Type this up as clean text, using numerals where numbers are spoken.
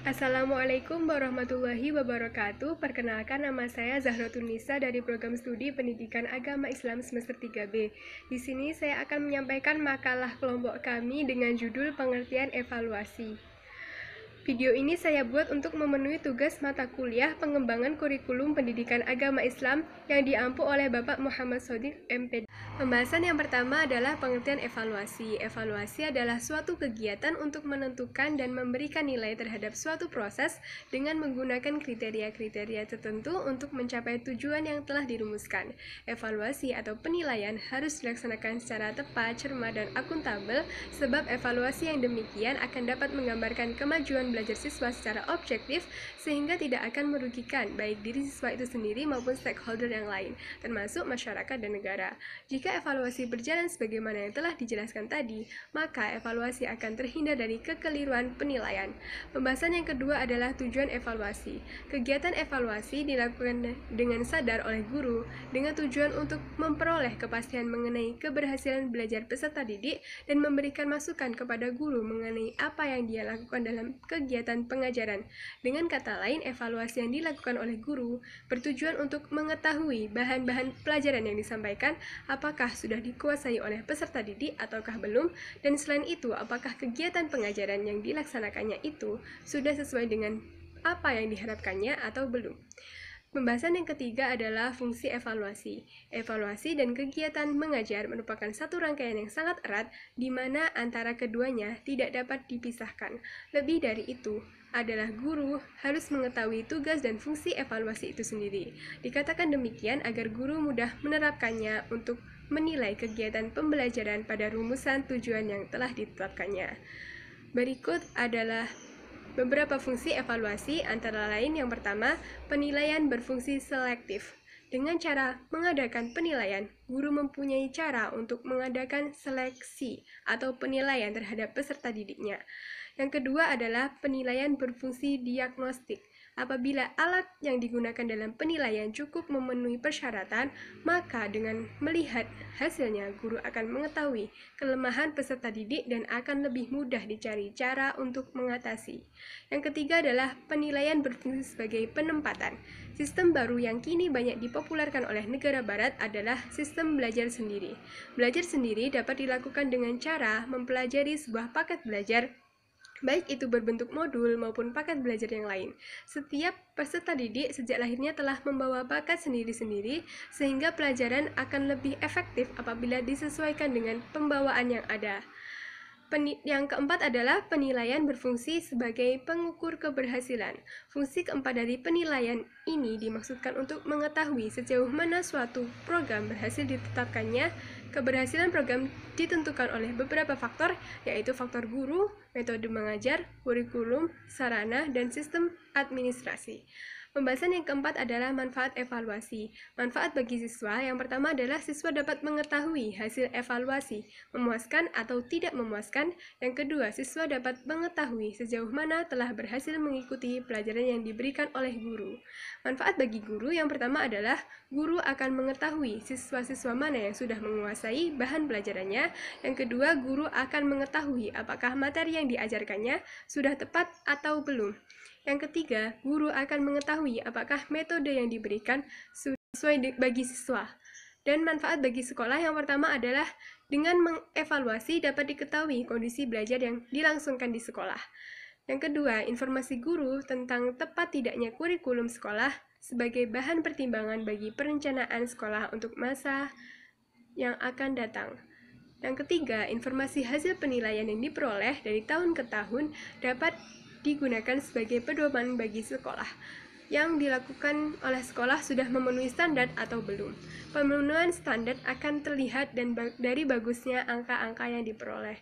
Assalamualaikum warahmatullahi wabarakatuh. Perkenalkan, nama saya Zahratun Nisa dari Program Studi Pendidikan Agama Islam semester 3B. Di sini saya akan menyampaikan makalah kelompok kami dengan judul Pengertian Evaluasi. Video ini saya buat untuk memenuhi tugas mata kuliah pengembangan kurikulum pendidikan agama Islam yang diampu oleh Bapak Muhammad Shodiq MPD. Pembahasan yang pertama adalah pengertian evaluasi. Evaluasi adalah suatu kegiatan untuk menentukan dan memberikan nilai terhadap suatu proses dengan menggunakan kriteria-kriteria tertentu untuk mencapai tujuan yang telah dirumuskan. Evaluasi atau penilaian harus dilaksanakan secara tepat, cermat, dan akuntabel, sebab evaluasi yang demikian akan dapat menggambarkan kemajuan belajar siswa secara objektif sehingga tidak akan merugikan baik diri siswa itu sendiri maupun stakeholder yang lain, termasuk masyarakat dan negara. Jika evaluasi berjalan sebagaimana yang telah dijelaskan tadi, maka evaluasi akan terhindar dari kekeliruan penilaian. Pembahasan yang kedua adalah tujuan evaluasi. Kegiatan evaluasi dilakukan dengan sadar oleh guru dengan tujuan untuk memperoleh kepastian mengenai keberhasilan belajar peserta didik dan memberikan masukan kepada guru mengenai apa yang dia lakukan dalam kegiatan pengajaran. Dengan kata lain, evaluasi yang dilakukan oleh guru bertujuan untuk mengetahui bahan-bahan pelajaran yang disampaikan, apakah sudah dikuasai oleh peserta didik ataukah belum, dan selain itu, apakah kegiatan pengajaran yang dilaksanakannya itu sudah sesuai dengan apa yang diharapkannya atau belum. Pembahasan yang ketiga adalah fungsi evaluasi. Evaluasi dan kegiatan mengajar merupakan satu rangkaian yang sangat erat di mana antara keduanya tidak dapat dipisahkan. Lebih dari itu, adalah guru harus mengetahui tugas dan fungsi evaluasi itu sendiri. Dikatakan demikian agar guru mudah menerapkannya untuk menilai kegiatan pembelajaran pada rumusan tujuan yang telah ditetapkannya. Berikut adalah beberapa fungsi evaluasi, antara lain yang pertama, penilaian berfungsi selektif. Dengan cara mengadakan penilaian, guru mempunyai cara untuk mengadakan seleksi atau penilaian terhadap peserta didiknya. Yang kedua adalah penilaian berfungsi diagnostik. Apabila alat yang digunakan dalam penilaian cukup memenuhi persyaratan, maka dengan melihat hasilnya, guru akan mengetahui kelemahan peserta didik dan akan lebih mudah dicari cara untuk mengatasi. Yang ketiga adalah penilaian berfungsi sebagai penempatan. Sistem baru yang kini banyak dipopulerkan oleh negara barat adalah sistem belajar sendiri. Belajar sendiri dapat dilakukan dengan cara mempelajari sebuah paket belajar, baik itu berbentuk modul maupun paket belajar yang lain. Setiap peserta didik sejak lahirnya telah membawa bakat sendiri-sendiri, sehingga pelajaran akan lebih efektif apabila disesuaikan dengan pembawaan yang ada. Yang keempat adalah penilaian berfungsi sebagai pengukur keberhasilan. Fungsi keempat dari penilaian ini dimaksudkan untuk mengetahui sejauh mana suatu program berhasil ditetapkannya. Keberhasilan program ditentukan oleh beberapa faktor, yaitu faktor guru, metode mengajar, kurikulum, sarana, dan sistem administrasi. Pembahasan yang keempat adalah manfaat evaluasi. Manfaat bagi siswa yang pertama adalah siswa dapat mengetahui hasil evaluasi, memuaskan atau tidak memuaskan. Yang kedua, siswa dapat mengetahui sejauh mana telah berhasil mengikuti pelajaran yang diberikan oleh guru. Manfaat bagi guru yang pertama adalah guru akan mengetahui siswa-siswa mana yang sudah menguasai bahan pelajarannya. Yang kedua, guru akan mengetahui apakah materi yang diajarkannya sudah tepat atau belum. Yang ketiga, guru akan mengetahui apakah metode yang diberikan sesuai bagi siswa. Dan manfaat bagi sekolah yang pertama adalah dengan mengevaluasi dapat diketahui kondisi belajar yang dilangsungkan di sekolah. Yang kedua, informasi guru tentang tepat tidaknya kurikulum sekolah sebagai bahan pertimbangan bagi perencanaan sekolah untuk masa yang akan datang. Yang ketiga, informasi hasil penilaian yang diperoleh dari tahun ke tahun dapat digunakan sebagai pedoman bagi sekolah. Yang dilakukan oleh sekolah sudah memenuhi standar atau belum. Pemenuhan standar akan terlihat dari bagusnya angka-angka yang diperoleh.